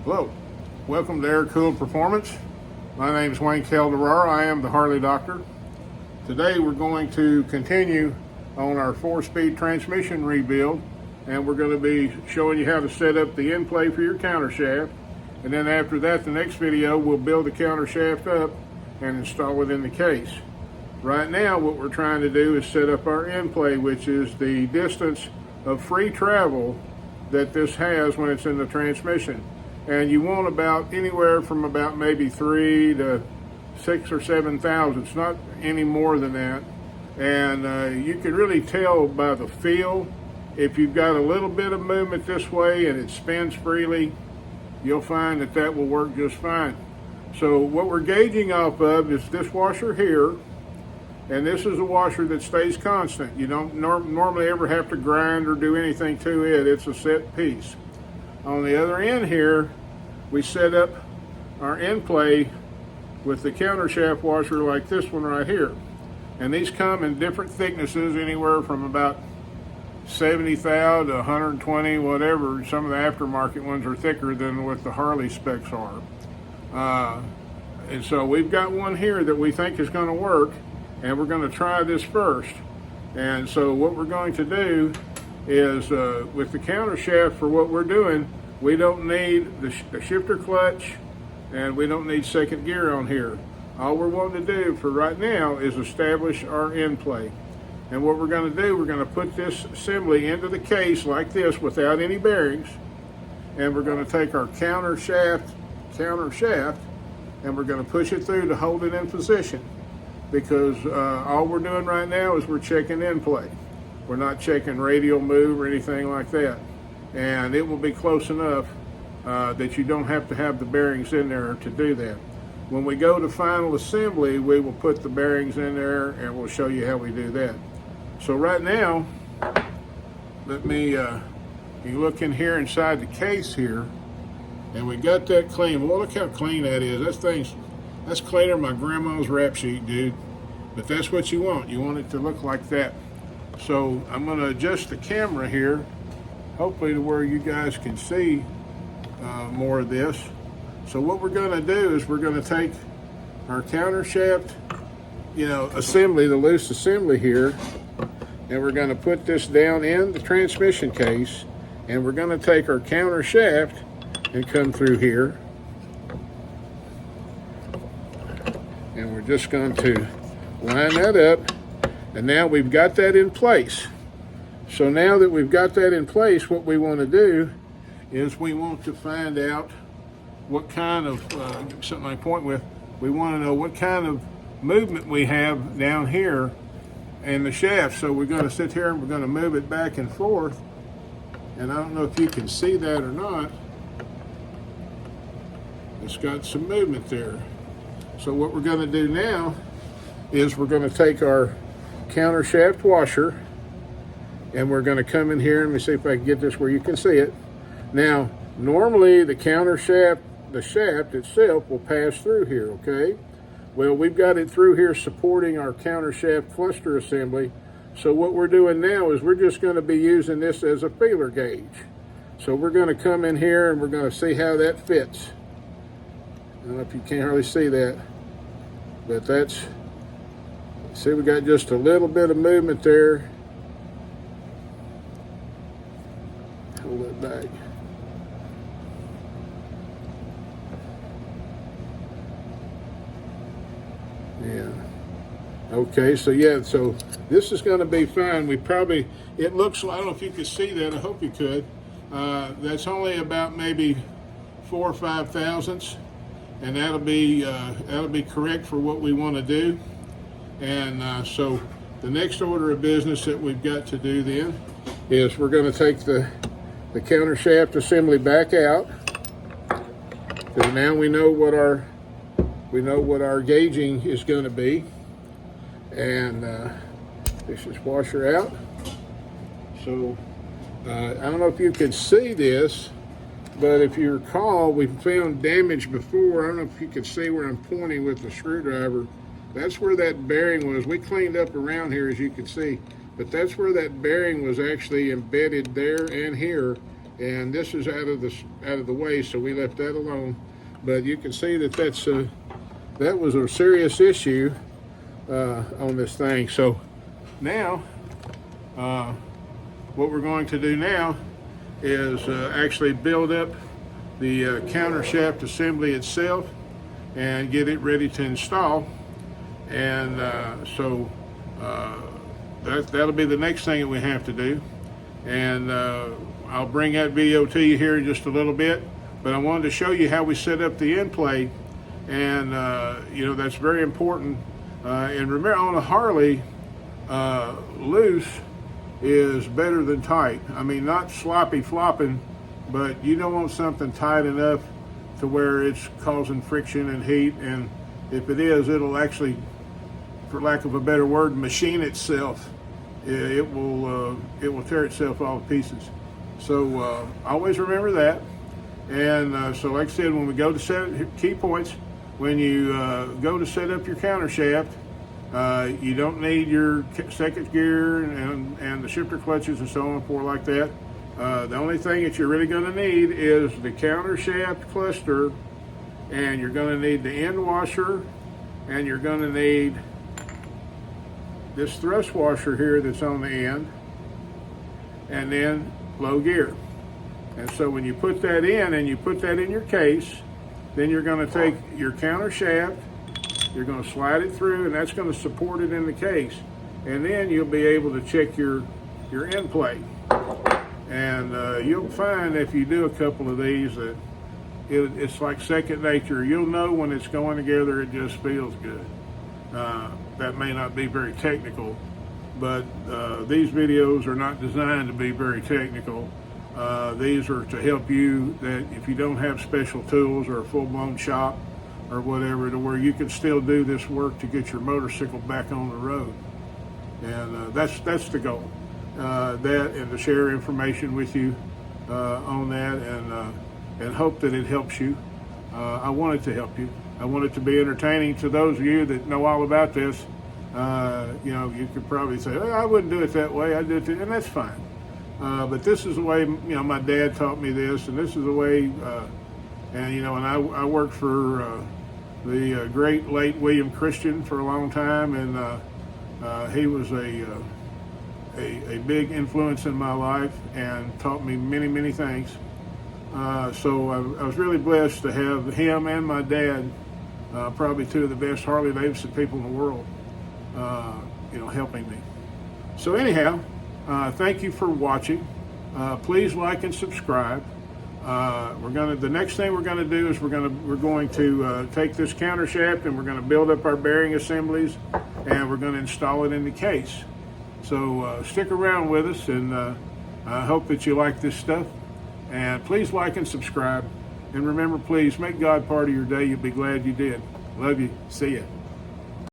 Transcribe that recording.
Hello, welcome to Air Cooled Performance. My name is Wayne Calderar. I am the Harley Doctor. Today we're going to continue on our 4-speed transmission rebuild, and we're going to be showing you how to set up the end play for your counter shaft. And then after that, the next video, we'll build the counter shaft up and install it in the case. Right now, what we're trying to do is set up our end play, which is the distance of free travel that this has when it's in the transmission. And you want about anywhere from about maybe 3 to 6 or 7 thousandths, not any more than that. And you can really tell by the feel. If you've got a little bit of movement this way and it spins freely, you'll find that that will work just fine. So what we're gauging off of is this washer here, and this is a washer that stays constant. You don't normally ever have to grind or do anything to it. It's a set piece. On the other end here, we set up our end play with the counter shaft washer like this one right here. And these come in different thicknesses, anywhere from about 70 thou to 120, whatever. Some of the aftermarket ones are thicker than what the Harley specs are. And so we've got one here that we think is going to work, and we're going to try this first. And so what we're going to do is with the counter shaft, for what we're doing, we don't need the shifter clutch, and we don't need second gear on here. All we're wanting to do for right now is establish our end play. And what we're going to do, we're going to put this assembly into the case like this without any bearings, and we're going to take our counter shaft, and we're going to push it through to hold it in position, because all we're doing right now is we're checking end play. We're not checking radial move or anything like that. And it will be close enough that you don't have to have the bearings in there to do that. When we go to final assembly, we will put the bearings in there and we'll show you how we do that. So right now, let me, you look in here inside the case here, and we got that clean. Well, look how clean that is. That's cleaner than my grandma's rap sheet, dude. But that's what you want. You want it to look like that. So I'm going to adjust the camera here, hopefully to where you guys can see more of this. So what we're going to do is we're going to take our counter shaft, assembly, the loose assembly here, and we're going to put this down in the transmission case, and we're going to take our counter shaft and come through here, and we're just going to line that up, and now we've got that in place. So now that we've got that in place, what we want to do is we want to find out what kind of, something I point with, we want to know what kind of movement we have down here in the shaft. So we're going to sit here and we're going to move it back and forth. And I don't know if you can see that or not. It's got some movement there. So what we're going to do now is we're going to take our counter shaft washer, and we're going to come in here, and let me see if I can get this where you can see it. Now, normally the counter shaft, the shaft itself will pass through here, okay? Well, we've got it through here supporting our counter shaft cluster assembly. So what we're doing now is we're just going to be using this as a feeler gauge. So we're going to come in here and we're going to see how that fits. I don't know if you can hardly see that, but that's, see, we got just a little bit of movement there. Hold it back. Yeah. Okay, so yeah, so this is going to be fine. It looks, I don't know if you could see that, I hope you could. That's only about maybe 4 or 5 thousandths, and that'll be correct for what we want to do. And so the next order of business that we've got to do then is we're going to take the counter shaft assembly back out, because now we know what our gauging is going to be. And this is washer out. So I don't know if you can see this, but if you recall, we found damage before. I don't know if you can see where I'm pointing with the screwdriver. That's where that bearing was. We cleaned up around here, as you can see, but that's where that bearing was actually embedded there and here, and this is out of the way, so we left that alone. But you can see that that was a serious issue on this thing. So now what we're going to do now is actually build up the counter shaft assembly itself and get it ready to install. And so that'll be the next thing that we have to do. And I'll bring that video to you here in just a little bit, but I wanted to show you how we set up the end plate. And you know, that's very important. And remember, on a Harley, loose is better than tight. I mean, not sloppy flopping, but you don't want something tight enough to where it's causing friction and heat. And if it is, it'll actually, for lack of a better word, machine itself. It will tear itself all to pieces. So always remember that. And so like I said, when we go to set key points, when you go to set up your counter shaft, you don't need your second gear and the shifter clutches and so on for like that. The only thing that you're really going to need is the counter shaft cluster, and you're going to need the end washer, and you're going to need this thrust washer here that's on the end, and then low gear. And so when you put that in and you put that in your case, then you're going to take your counter shaft, you're going to slide it through, and that's going to support it in the case. And then you'll be able to check your end plate. And you'll find if you do a couple of these that it's like second nature. You'll know when it's going together, it just feels good. That may not be very technical, but these videos are not designed to be very technical. These are to help you that if you don't have special tools or a full-blown shop or whatever, to where you can still do this work to get your motorcycle back on the road. And that's the goal. That and to share information with you on that, and hope that it helps you. I want it to help you. I want it to be entertaining to those of you that know all about this. You know, you could probably say, oh, I wouldn't do it that way. I do it, and that's fine. But this is the way, you know, my dad taught me this, and this is the way, and you know, and I worked for the great late William Christian for a long time, and he was a big influence in my life and taught me many, many things. So I was really blessed to have him and my dad, probably two of the best Harley Davidson people in the world, you know, helping me. So anyhow, thank you for watching. Please like and subscribe. The next thing we're going to do is we're going to take this counter shaft and we're going to build up our bearing assemblies, and we're going to install it in the case. So stick around with us, and I hope that you like this stuff. And please like and subscribe. And remember, please make God part of your day. You'll be glad you did. Love you. See ya.